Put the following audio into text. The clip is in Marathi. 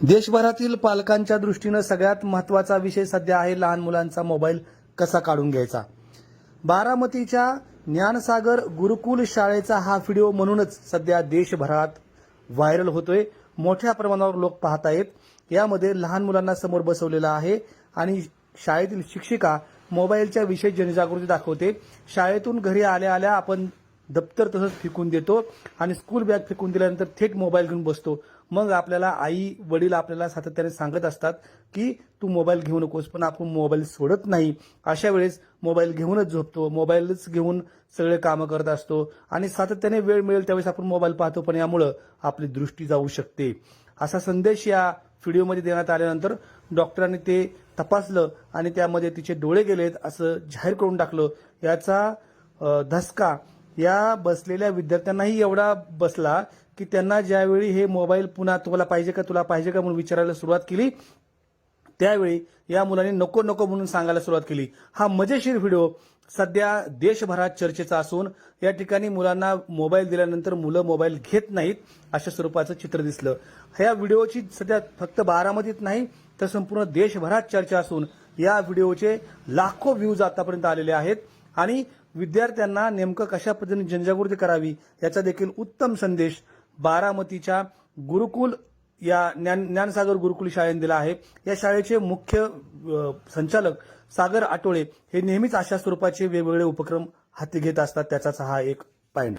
देशभरातील पालकांच्या दृष्टीनं सगळ्यात महत्त्वाचा विषय सध्या आहे लहान मुलांचा मोबाईल कसा काढून घ्यायचा। बारामतीच्या ज्ञानसागर गुरुकुल शाळेचा हा व्हिडिओ म्हणूनच सध्या देशभरात व्हायरल होतोय। मोठ्या प्रमाणावर लोक पाहत आहेत। यामध्ये लहान मुलांना समोर बसवलेला आहे आणि शाळेतील शिक्षिका मोबाईलच्या विषयी जनजागृती दाखवते। शाळेतून घरी आल्या आल्या आपण दप्तर तसंच फेकून देतो आणि स्कूल बॅग फेकून दिल्यानंतर थेट मोबाईल घेऊन बसतो। मग आपल्याला आई वडील आपल्याला सातत्याने सांगत असतात की तू मोबाईल घेऊ नकोस, पण आपण मोबाईल सोडत नाही। अशा वेळेस मोबाईल घेऊनच झोपतो, मोबाईलच घेऊन सगळे कामं करत असतो आणि सातत्याने वेळ मिळेल त्यावेळेस आपण मोबाईल पाहतो, पण यामुळे आपली दृष्टी जाऊ शकते। असा संदेश या व्हिडिओमध्ये देण्यात आल्यानंतर डॉक्टरांनी ते तपासलं आणि त्यामध्ये तिचे डोळे गेलेत असं जाहीर करून टाकलं। याचा धसका या बसलेल्या विद्यार्थ्यांनाही एवढा बसला की त्यांना ज्यावेळी हे मोबाईल पुन्हा तुला पाहिजे का म्हणून विचारायला सुरुवात केली, त्यावेळी या मुलांनी नको नको म्हणून सांगायला सुरुवात केली। हा मजेशीर व्हिडिओ सध्या देशभरात चर्चेचा असून या ठिकाणी मुलांना मोबाईल दिल्यानंतर मुलं मोबाईल घेत नाहीत अशा स्वरूपाचं चित्र दिसलं। ह्या व्हिडिओची सध्या फक्त बारामतीत नाही तर संपूर्ण देशभरात चर्चा असून या व्हिडिओचे लाखो व्ह्यूज आतापर्यंत आलेले आहेत आणि विद्यार्थ्यांना नेमकं कशा पद्धतीने जनजागृती करावी याचा देखील उत्तम संदेश बारामतीच्या गुरुकुल या ज्ञानसागर गुरुकुल शाळेने दिला आहे। या शाळेचे मुख्य संचालक सागर आटोळे हे नेहमीच अशा स्वरूपाचे वेगवेगळे उपक्रम हाती घेत असतात, त्याचाच हा एक पॉइंट।